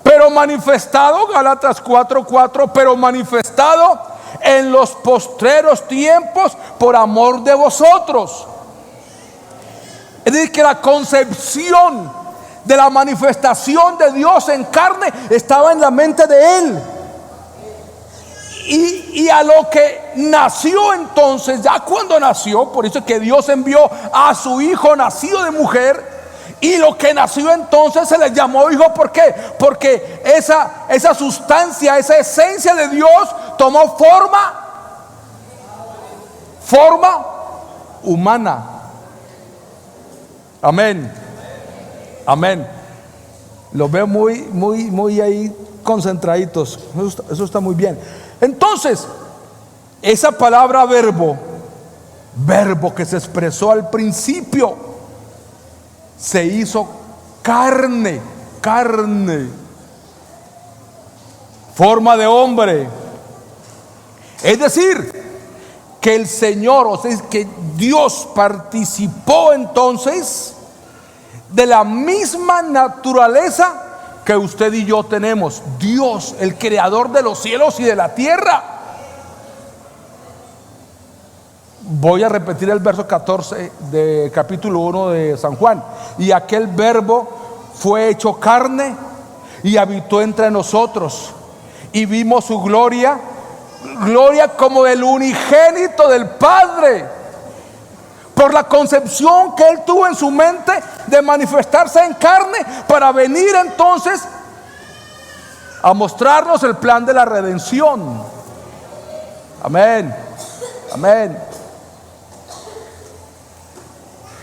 pero manifestado, Gálatas 4:4, pero manifestado en los postreros tiempos por amor de vosotros. Es decir, que la concepción de la manifestación de Dios en carne estaba en la mente de Él. Y a lo que nació entonces, ya cuando nació, por eso es que Dios envió a su hijo nacido de mujer, y lo que nació entonces se le llamó hijo. ¿Por qué? Porque esa sustancia, esa esencia de Dios tomó forma humana. Amén. Los veo muy ahí concentraditos. Eso está muy bien. Entonces, esa palabra verbo que se expresó al principio, se hizo carne, forma de hombre. Es decir, que el Señor, o sea, que Dios participó entonces de la misma naturaleza que usted y yo tenemos. Dios, el creador de los cielos y de la tierra. Voy a repetir el verso 14 de capítulo 1 de San Juan. Y aquel verbo fue hecho carne y habitó entre nosotros, y vimos su gloria como del unigénito del Padre. por la concepción que Él tuvo en su mente de manifestarse en carne para venir entonces a mostrarnos el plan de la redención. Amén, amén.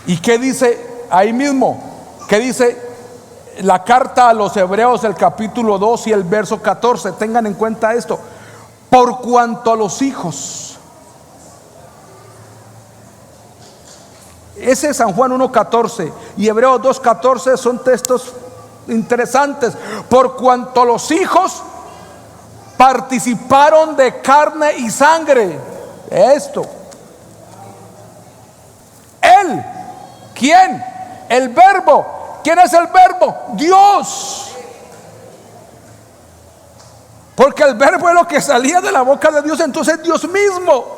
¿Y qué dice ahí mismo? ¿Qué dice la carta a los Hebreos, el capítulo 2 y el verso 14? Tengan en cuenta esto: por cuanto a los hijos. Ese es San Juan 1:14 y Hebreos 2:14 son textos interesantes. Por cuanto los hijos participaron de carne y sangre. Esto. Él. ¿Quién? El Verbo. ¿Quién es el Verbo? Dios. Porque el Verbo es lo que salía de la boca de Dios, entonces Dios mismo.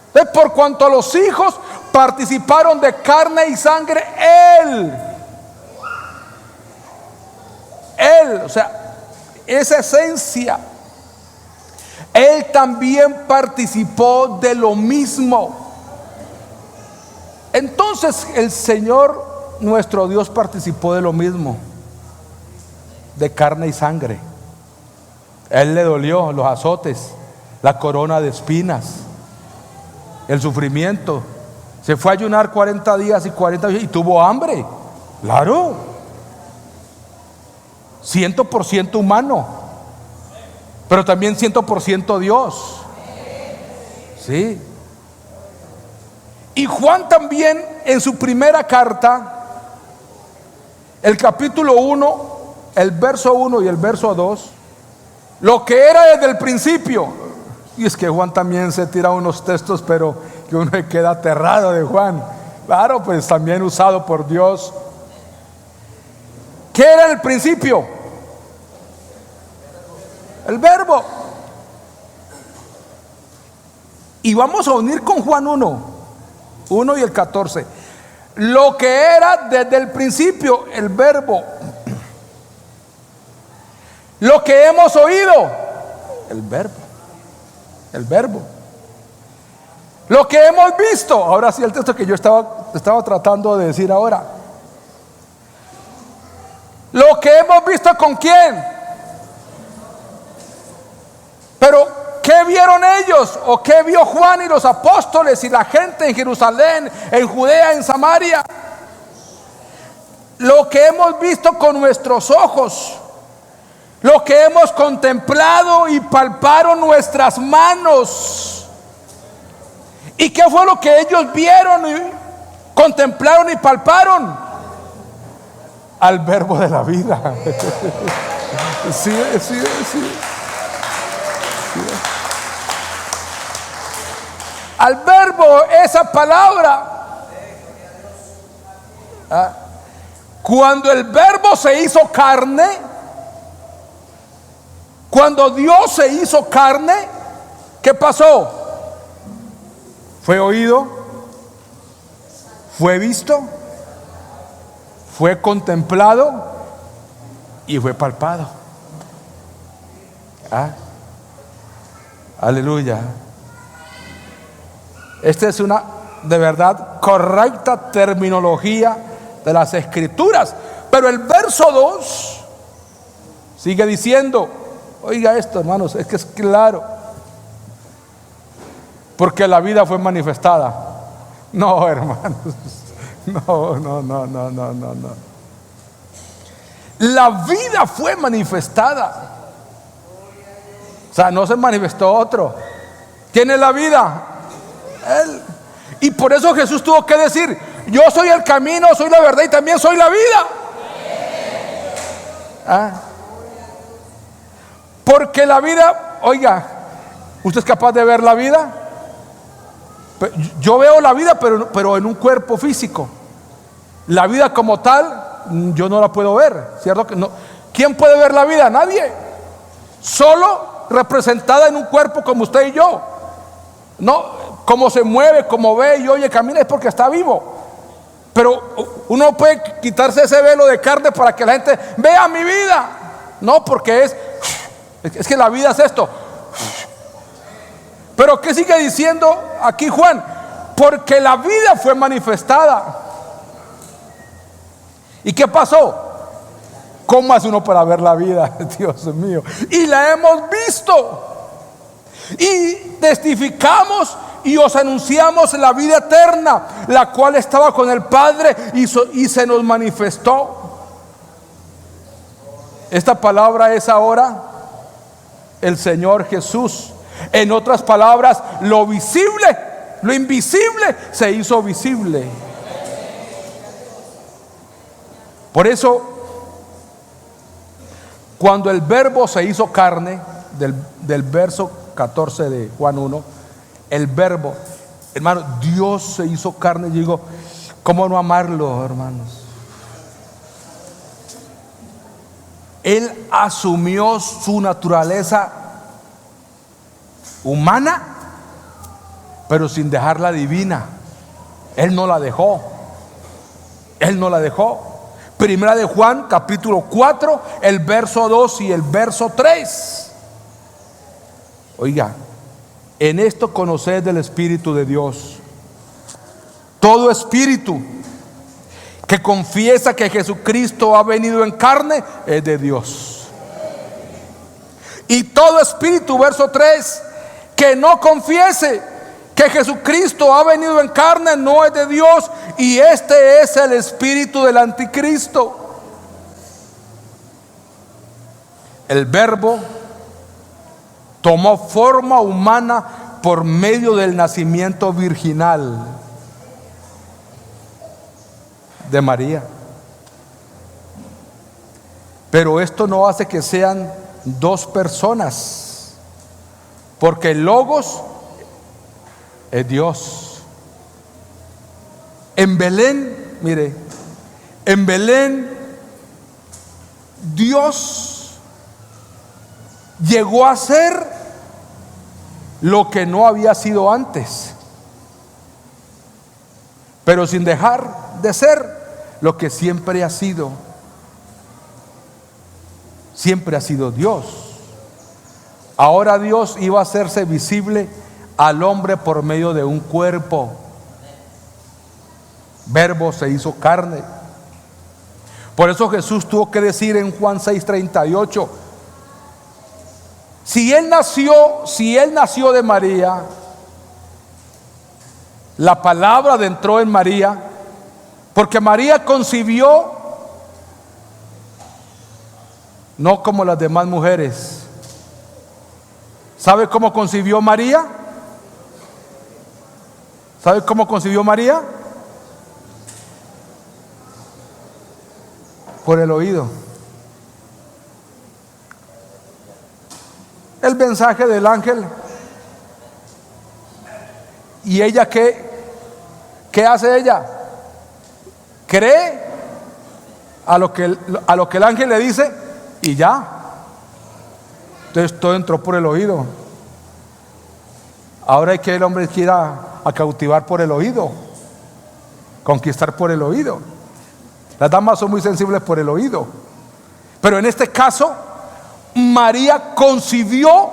Entonces, por cuanto a los hijos participaron de carne y sangre, Él, o sea, esa esencia, Él también participó de lo mismo. Entonces el Señor nuestro Dios participó de lo mismo, de carne y sangre. Él le dolió los azotes, la corona de espinas, el sufrimiento. Se fue a ayunar 40 días y 40 días y tuvo hambre. Claro. 100% humano, pero también 100% Dios. Sí. Y Juan también en su primera carta, el capítulo 1, el verso 1 y el verso 2, lo que era desde el principio. Y es que Juan también se tira unos textos, pero que uno se queda aterrado de Juan. Claro, pues también usado por Dios. ¿Qué era el principio? El Verbo. Y vamos a unir con Juan 1 y el 14. Lo que era desde el principio, el Verbo. Lo que hemos oído, el Verbo. El Verbo. Lo que hemos visto. Ahora sí, el texto que yo estaba tratando de decir ahora. Lo que hemos visto, ¿con quién? Pero ¿qué vieron ellos? ¿O qué vio Juan y los apóstoles y la gente en Jerusalén, en Judea, en Samaria? Lo que hemos visto con nuestros ojos, lo que hemos contemplado y palparon nuestras manos. ¿Y qué fue lo que ellos vieron y contemplaron y palparon? Al Verbo de la vida. Sí. Al Verbo, esa palabra. Cuando el Verbo se hizo carne, cuando Dios se hizo carne, ¿qué pasó? Fue oído, fue visto, fue contemplado y fue palpado. Aleluya. Esta es una de verdad correcta terminología de las Escrituras. Pero el verso 2 sigue diciendo, oiga esto, hermanos, es que es claro, porque la vida fue manifestada. No, hermanos, no. La vida fue manifestada. O sea, no se manifestó otro. ¿Quién es la vida? Él. Y por eso Jesús tuvo que decir: yo soy el camino, soy la verdad y también soy la vida. Porque la vida, oiga, ¿usted es capaz de ver la vida? Yo veo la vida, pero en un cuerpo físico. La vida como tal, yo no la puedo ver, ¿cierto? Que no. ¿Quién puede ver la vida? Nadie. Solo representada en un cuerpo como usted y yo. No, como se mueve, como ve y oye, camina, es porque está vivo. Pero uno puede quitarse ese velo de carne para que la gente vea mi vida. No, porque es que la vida es esto. Pero ¿qué sigue diciendo aquí Juan? porque la vida fue manifestada. ¿Y qué pasó? ¿Cómo hace uno para ver la vida? Dios mío. Y la hemos visto. Y testificamos y os anunciamos la vida eterna, la cual estaba con el Padre y se nos manifestó. Esta palabra es ahora el Señor Jesús. En otras palabras, lo visible, lo invisible se hizo visible. Por eso, cuando el Verbo se hizo carne, del verso 14 de Juan 1, el Verbo, hermano, Dios se hizo carne. Yo digo, ¿cómo no amarlo, hermanos? Él asumió su naturaleza humana, pero sin dejarla divina. Él no la dejó. Él no la dejó. Primera de Juan, capítulo 4, el verso 2 y el verso 3. Oiga, en esto conoced del Espíritu de Dios. Todo espíritu que confiesa que Jesucristo ha venido en carne es de Dios. Y todo espíritu, verso 3, que no confiese que Jesucristo ha venido en carne no es de Dios. Y este es el espíritu del anticristo. El Verbo tomó forma humana por medio del nacimiento virginal de María. Pero esto no hace que sean dos personas, porque el Logos es Dios. En Belén, mire, en Belén Dios llegó a ser lo que no había sido antes, pero sin dejar de ser lo que siempre ha sido. Siempre ha sido Dios. Ahora Dios iba a hacerse visible al hombre por medio de un cuerpo. Verbo se hizo carne. Por eso Jesús tuvo que decir en Juan 6:38, si él nació de María, la palabra entró en María, porque María concibió no como las demás mujeres. ¿Sabe cómo concibió María? ¿Sabe cómo concibió María? Por el oído. El mensaje del ángel. ¿Y ella qué hace ella? Cree a lo que el ángel le dice y ya. Entonces todo entró por el oído. Ahora hay que el hombre quiera a cautivar por el oído, conquistar por el oído. Las damas son muy sensibles por el oído, pero en este caso María concibió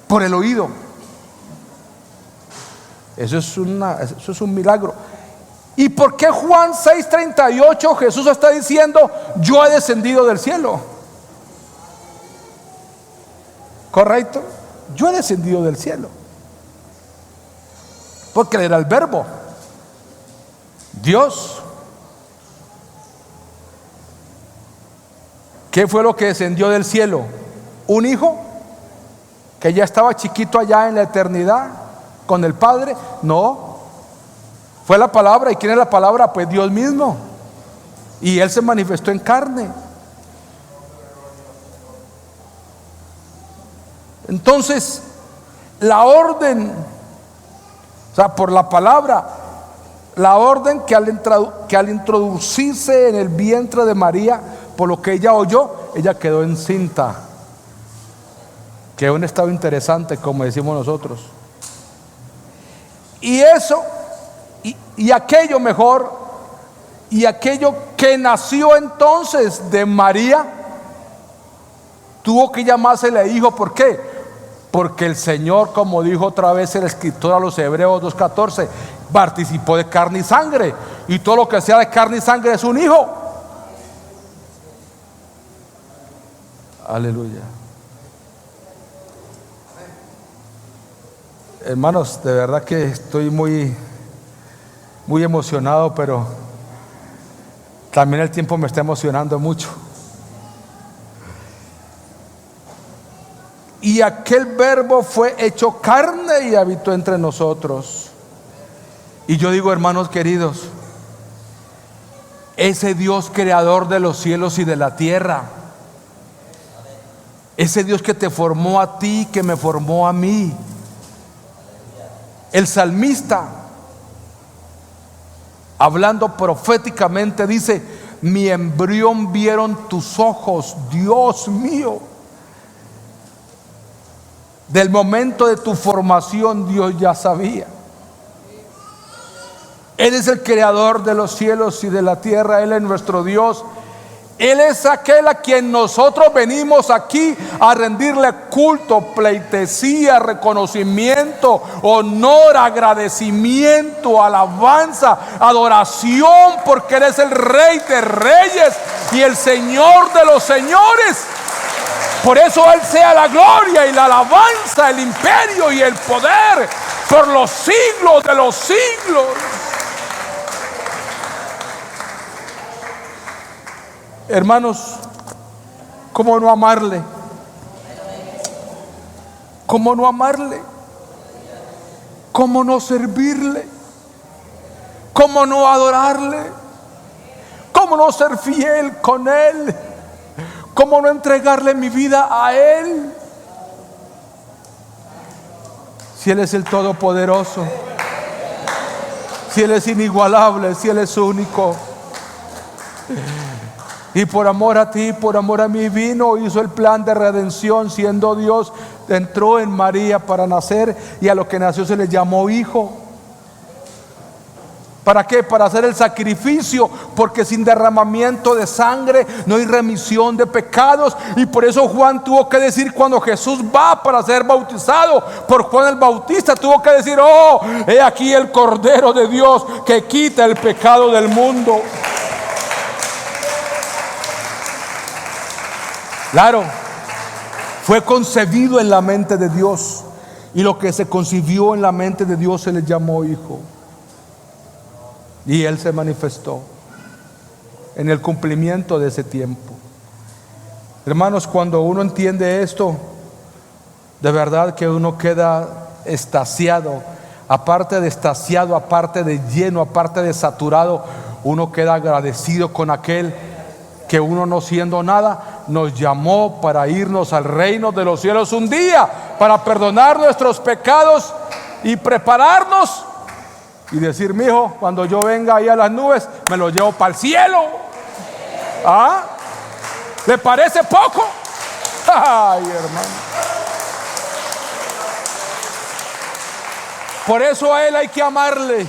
por el oído. Eso es un milagro. ¿Y por qué Juan 6:38 Jesús está diciendo yo he descendido del cielo? ¿Correcto? Yo he descendido del cielo. Porque él era el Verbo, Dios. ¿Qué fue lo que descendió del cielo? ¿Un hijo que ya estaba chiquito allá en la eternidad con el Padre? No, fue la palabra. ¿Y quién es la palabra? Pues Dios mismo. Y Él se manifestó en carne. Entonces, la orden, o sea, por la palabra, la orden que al introducirse en el vientre de María, por lo que ella oyó, ella quedó encinta. Que es un estado interesante, como decimos nosotros. Y eso, y aquello mejor, y aquello que nació entonces de María, tuvo que llamársele hijo. ¿Por qué? Porque el Señor, como dijo otra vez el escritor a los Hebreos 2:14, participó de carne y sangre, y todo lo que sea de carne y sangre es un hijo. Aleluya. Hermanos, de verdad que estoy muy emocionado, pero también el tiempo me está emocionando mucho. Y aquel verbo fue hecho carne y habitó entre nosotros. Y yo digo, hermanos queridos, ese Dios creador de los cielos y de la tierra, ese Dios que te formó a ti, que me formó a mí. El salmista, hablando proféticamente, dice: mi embrión vieron tus ojos, Dios mío. Del momento de tu formación Dios ya sabía. Él es el creador de los cielos y de la tierra. Él es nuestro Dios. Él es aquel a quien nosotros venimos aquí a rendirle culto, pleitesía, reconocimiento, honor, agradecimiento, alabanza, adoración, porque Él es el Rey de Reyes y el Señor de los señores. Por eso Él sea la gloria y la alabanza, el imperio y el poder por los siglos de los siglos. Hermanos, ¿cómo no amarle? ¿Cómo no amarle? ¿Cómo no servirle? ¿Cómo no adorarle? ¿Cómo no ser fiel con Él? ¿Cómo no entregarle mi vida a Él? Si Él es el Todopoderoso, si Él es inigualable, si Él es único. Y por amor a ti, por amor a mí, vino, hizo el plan de redención, siendo Dios, entró en María para nacer, y a lo que nació se le llamó hijo. ¿Para qué? Para hacer el sacrificio, porque sin derramamiento de sangre no hay remisión de pecados. Y por eso Juan tuvo que decir, cuando Jesús va para ser bautizado por Juan el Bautista, tuvo que decir: oh, he aquí el Cordero de Dios que quita el pecado del mundo. Claro, fue concebido en la mente de Dios, y lo que se concibió en la mente de Dios se le llamó hijo. Y Él se manifestó en el cumplimiento de ese tiempo. Hermanos, cuando uno entiende esto, de verdad que uno queda extasiado. Aparte de extasiado, aparte de lleno, aparte de saturado, uno queda agradecido con aquel que, uno no siendo nada, nos llamó para irnos al reino de los cielos un día, para perdonar nuestros pecados y prepararnos y decir: mi hijo, cuando yo venga ahí a las nubes, me lo llevo para el cielo. ¿Ah? ¿Le parece poco? Ay, hermano. Por eso a Él hay que amarle.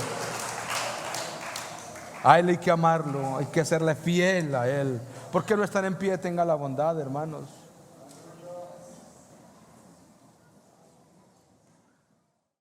A Él hay que amarlo, hay que serle fiel a Él. ¿Por qué no están en pie? Tenga la bondad, hermanos.